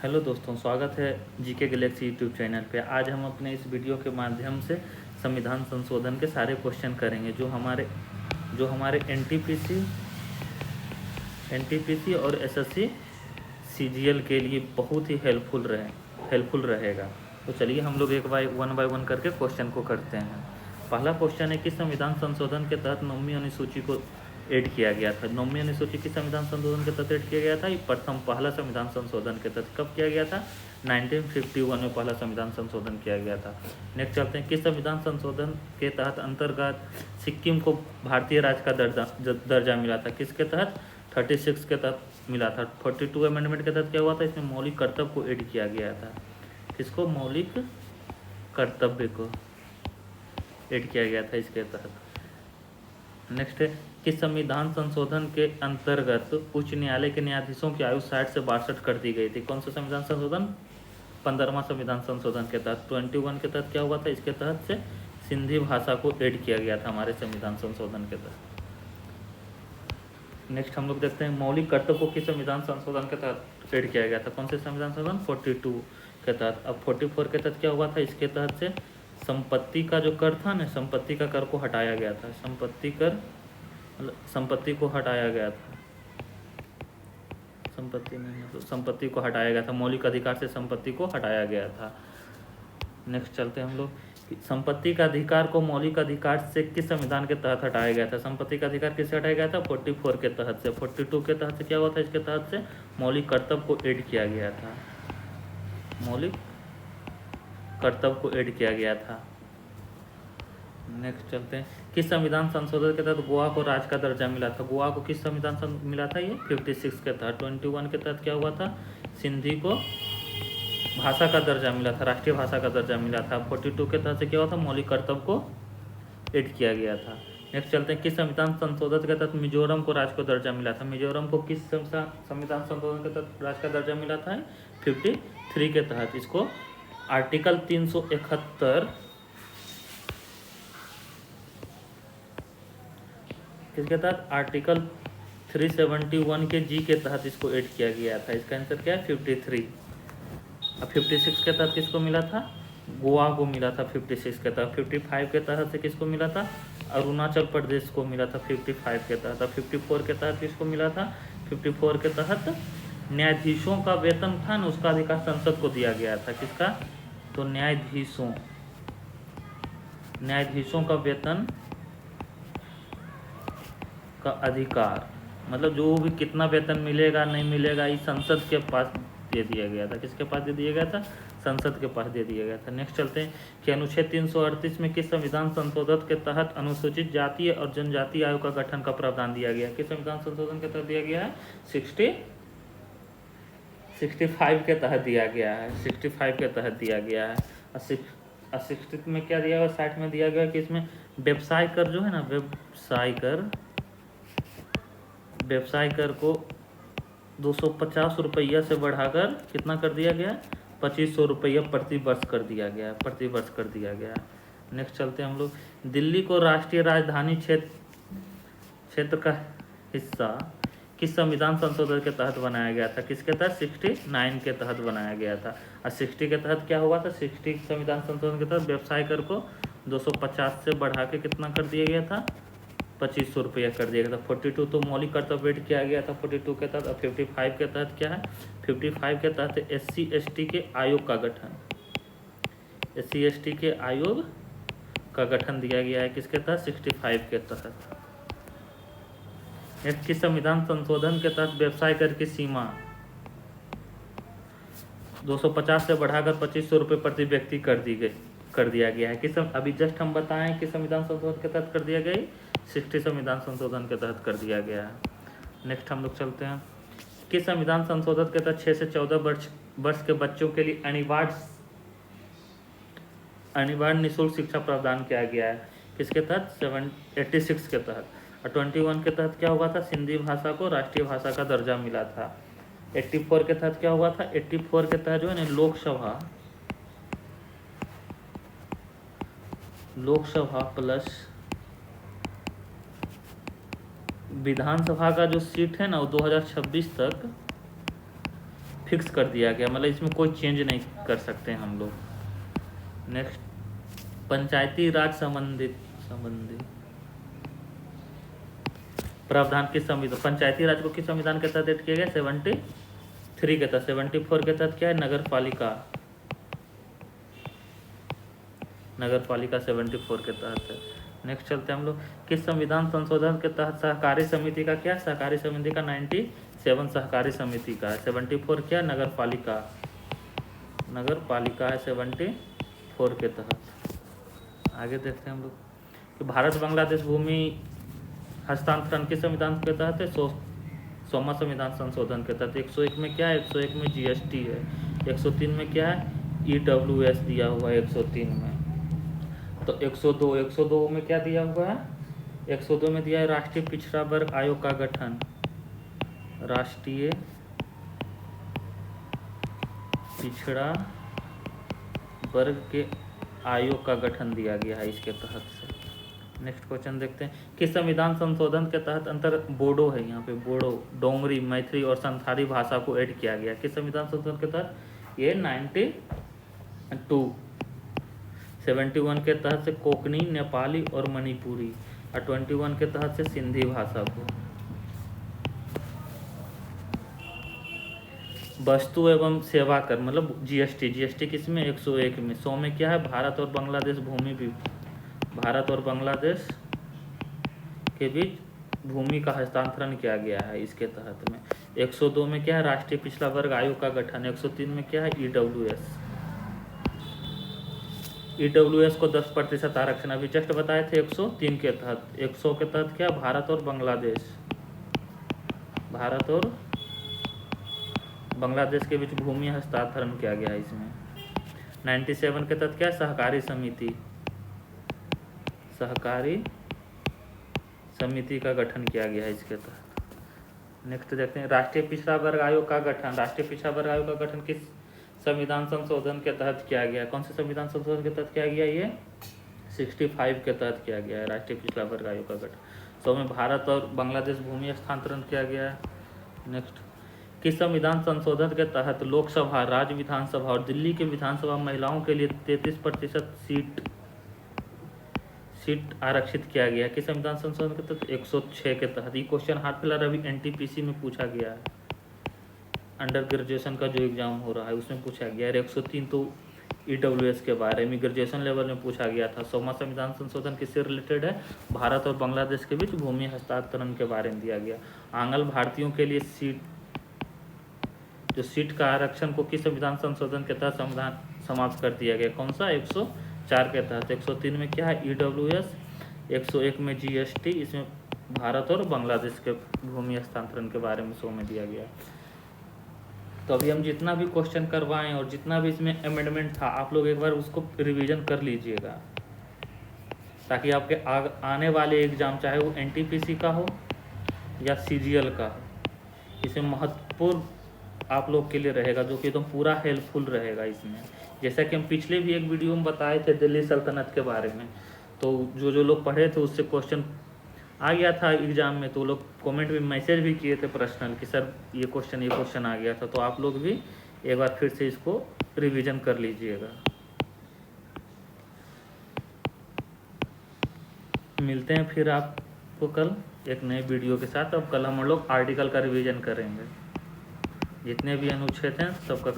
Hello दोस्तों, स्वागत है जीके गैलेक्सी यूट्यूब चैनल पे। आज हम अपने इस वीडियो के माध्यम से संविधान संशोधन के सारे क्वेश्चन करेंगे जो हमारे एनटीपीसी और एसएससी सीजीएल के लिए बहुत ही हेल्पफुल रहेगा। तो चलिए हम लोग वन बाय वन करके क्वेश्चन को करते हैं। पहला क्वेश्चन है कि संविधान संशोधन के तहत 9वीं अनुसूची को ऐड किया गया था। 9वीं अनुसूची की संविधान संशोधन के तहत ऐड किया गया था। पहला संविधान संशोधन के तहत कब किया गया था? 1951 में पहला संविधान संशोधन किया गया था। नेक्स्ट चलते हैं, किस संविधान संशोधन के तहत अंतर्गत सिक्किम को भारतीय राज्य का दर्जा मिला था? किसके तहत? 36 के तहत मिला था। 42 अमेंडमेंट के तहत क्या हुआ था? इसमें मौलिक कर्तव्य को ऐड किया गया था। किसको? मौलिक कर्तव्य को ऐड किया गया था इसके तहत। नेक्स्ट है, किस संविधान संशोधन के अंतर्गत उच्च न्यायालय के न्यायाधीशों की आयु 60 से 62 कर दी गई थी? कौन सा संविधान संशोधन? 15वां संविधान संशोधन के तहत। 21 के तहत क्या हुआ था? इसके तहत से सिंधी भाषा को ऐड किया गया था हमारे संविधान संशोधन के तहत। नेक्स्ट हम लोग देखते हैं, मौलिक कर्तव्य को किस संविधान संशोधन के तहत ऐड किया गया था? कौन से संविधान संशोधन? 42 के तहत। अब 44 के तहत क्या हुआ था? इसके तहत से संपत्ति का जो कर था ना, संपत्ति का कर को हटाया गया था। संपत्ति को हटाया गया था। संपत्ति को हटाया गया था। मौलिक अधिकार से संपत्ति को हटाया गया था। नेक्स्ट चलते हैं हम लोग, संपत्ति का अधिकार को मौलिक अधिकार से किस संविधान के तहत हटाया गया था? संपत्ति का अधिकार किससे हटाया गया था? 44 के तहत से। 42 के तहत से क्या हुआ था? इसके तहत से मौलिक कर्तव्य को ऐड किया गया था। मौलिक कर्तव्य को ऐड किया गया था। नेक्स्ट चलते हैं, किस संविधान संशोधन के तहत गोवा को राज्य का दर्जा मिला था? गोवा को किस संविधान मिला था? ये 56 के तहत। 21 के तहत क्या हुआ था? सिंधी को भाषा का दर्जा मिला था, राष्ट्रीय भाषा का दर्जा मिला था। 42 के तहत से क्या हुआ था? मौलिक कर्तव्य को ऐड किया गया था। नेक्स्ट चलते हैं, किस संविधान संशोधन के तहत मिजोरम को राज्य को दर्जा मिला था? मिजोरम को किस संविधान संशोधन के तहत राज्य का दर्जा मिला था? 53 के तहत। इसको आर्टिकल 371 किसके तहत? आर्टिकल 371 के जी के तहत इसको ऐड किया गया था। इसका आंसर क्या है? 53। अब 56 के तहत किसको मिला था? गोवा को मिला था 56 के तहत। 55 के तहत से किसको मिला था? अरुणाचल प्रदेश को मिला था 55 के तहत। अब 54 के तहत किसको मिला था? 54 के तहत न्यायाधीशों का वेतन था ना, उसका अधिकार संसद को दिया गया था। किसका? तो न्यायाधीशों का वेतन का अधिकार, मतलब जो भी कितना वेतन मिलेगा नहीं मिलेगा, ये संसद के पास दे दिया गया था। किसके पास दे दिया गया था? संसद के पास दे दिया गया था। नेक्स्ट चलते हैं कि अनुच्छेद 338 में किस संविधान संशोधन के तहत अनुसूचित जाति और जनजाति आयोग का गठन का प्रावधान दिया गया है? किस संविधान संशोधन के तहत दिया गया है? 65 के तहत दिया गया है। 65 के तहत दिया गया है। 60 में क्या दिया गया? 60 में दिया गया कि इसमें व्यवसाय कर जो है ना, व्यवसाय कर को 250 रुपया से बढ़ाकर कितना कर दिया गया? 2500 रुपया प्रति वर्ष कर दिया गया। नेक्स्ट चलते हैं हम लोग, दिल्ली को राष्ट्रीय राजधानी क्षेत्र का हिस्सा किस संविधान संशोधन के तहत बनाया गया था? किसके तहत? 69 के तहत बनाया गया था। और 60 के तहत क्या हुआ था? 60 संविधान संशोधन के तहत व्यवसाय कर को 250 से बढ़ा के कितना कर दिया गया था? 2500 रुपया कर दिया गया था। 42 तो मौलिक कर्तव्य ऐड किया गया था 42 के तहत। अब 55 के तहत क्या है? 55 के तहत SC/ST के आयोग का गठन, SC/ST के आयोग का गठन दिया गया है। किसके तहत? 65 के तहत। नेक्स्ट, किस संविधान संशोधन के तहत व्यवसाय कर की सीमा 250 से बढ़ाकर 2500 रुपये प्रति व्यक्ति कर दिया गया है? किस अभी जस्ट हम बताएं कि संविधान संशोधन के तहत कर दिया गया, 60 संविधान संशोधन के तहत कर दिया गया है। नेक्स्ट हम लोग चलते हैं, किस संविधान संशोधन के तहत 6 से 14 वर्ष के बच्चों के लिए अनिवार्य निःशुल्क शिक्षा प्रदान किया गया है? किसके तहत? 86 के तहत। और 21 के तहत क्या हुआ था? सिंधी भाषा को राष्ट्रीय भाषा का दर्जा मिला था। 84 के तहत क्या हुआ था? 84 के तहत जो है ना, लोकसभा प्लस विधानसभा का जो सीट है ना, वो 2026 तक फिक्स कर दिया गया, मतलब इसमें कोई चेंज नहीं कर सकते हैं हम लोग। नेक्स्ट, पंचायती राज संबंधित प्रावधान किस संविधान, पंचायती राज को किस संविधान के तहत एड किया गया? 73 के तहत। 74 के तहत क्या है? नगर पालिका 74 के तहत है। नेक्स्ट चलते हैं हम लोग, किस संविधान संशोधन के तहत सहकारी समिति का क्या? सहकारी समिति का 97 सहकारी समिति का है। 74 क्या? नगर पालिका है 74 के तहत। आगे देखते हैं हम लोग कि भारत बांग्लादेश भूमि हस्तांतरण किस संविधान के तहत है? 100वां संविधान संशोधन के तहत। 101 में क्या है? 101 में GST है। 103 में क्या है? EWS दिया हुआ है 103 में। तो 102 में क्या दिया हुआ है? 102 में दिया है राष्ट्रीय पिछड़ा वर्ग आयोग का गठन। राष्ट्रीय पिछड़ा वर्ग के आयोग का गठन दिया गया है इसके तहत से। नेक्स्ट क्वेश्चन देखते हैं, किस संविधान संशोधन के तहत बोडो है, यहाँ पे बोडो, डोंगरी, मैथिली और संथाली भाषा को ऐड किया गया? किस संविधान संशोधन के तहत? ये 92। 71 के तहत से कोंकणी, नेपाली और मणिपुरी, और 21 के तहत से सिंधी भाषा को। वस्तु एवं सेवा कर मतलब GST किसमें? 101 में। 100 में क्या है? भारत और बांग्लादेश के बीच भूमि का हस्तांतरण किया गया है इसके तहत में। 102 में क्या है? राष्ट्रीय पिछड़ा वर्ग आयोग का गठन। 103 में क्या है? EWS को 10% आरक्षण, अभी जस्ट बताए थे 103 के तहत। 100 के तहत क्या? भारत और बांग्लादेश के बीच भूमि हस्तांतरण किया गया है इसमें। 97 के तहत क्या? सहकारी समिति का गठन किया गया है इसके तहत। नेक्स्ट देखते हैं, राष्ट्रीय पिछड़ा वर्ग आयोग का गठन। राष्ट्रीय पिछड़ा वर्ग आयोग का गठन किस संविधान संशोधन के तहत किया गया? कौन से संविधान संशोधन के तहत किया गया? ये 65 के तहत किया गया है राष्ट्रीय पिछड़ा वर्ग आयोग का गठन। 100 में भारत और बांग्लादेश भूमि हस्तांतरण किया गया है। नेक्स्ट, किस संविधान संशोधन के तहत लोकसभा, राज्य विधानसभा और दिल्ली के विधानसभा महिलाओं के लिए 33% सीट आरक्षित किया गया? किस संविधान संशोधन के तहत? 106 के तहत। ये क्वेश्चन हाल फिलहाल अभी NTPC में पूछा गया है, अंडर ग्रेजुएशन का जो एग्जाम हो रहा है उसमें पूछा गया है। 103 तो EWS के बारे में ग्रेजुएशन लेवल में पूछा गया था। 100वां संविधान संशोधन किससे रिलेटेड है? भारत और बांग्लादेश के बीच भूमि हस्तांतरण के बारे में दिया गया। आंगल भारतीयों के लिए सीट का आरक्षण को किस संविधान संशोधन के तहत संविधान समाप्त कर दिया गया? कौन सा? 104 के तहत। 103 में क्या है? EWS। 101 में GST, इसमें भारत और बांग्लादेश के भूमि हस्तांतरण के बारे में 100 में दिया गया। तो अभी हम जितना भी क्वेश्चन करवाएं और जितना भी इसमें अमेंडमेंट था, आप लोग एक बार उसको रिवीजन कर लीजिएगा, ताकि आपके आने वाले एग्जाम, चाहे वो NTPC का हो या CGL का हो, इसमें महत्वपूर्ण आप लोग के लिए रहेगा, जो कि एकदम पूरा हेल्पफुल रहेगा इसमें। जैसा कि हम पिछले भी एक वीडियो में बताए थे दिल्ली सल्तनत के बारे में, तो जो लोग पढ़े थे उससे क्वेश्चन आ गया था एग्जाम में, तो लोग कमेंट में मैसेज भी किए थे पर्सनल कि सर ये क्वेश्चन आ गया था। तो आप लोग भी एक बार फिर से इसको रिवीजन कर लीजिएगा। मिलते हैं फिर आपको कल एक नए वीडियो के साथ। अब कल हम लोग आर्टिकल का रिवीजन करेंगे, जितने भी अनुच्छेद हैं सबका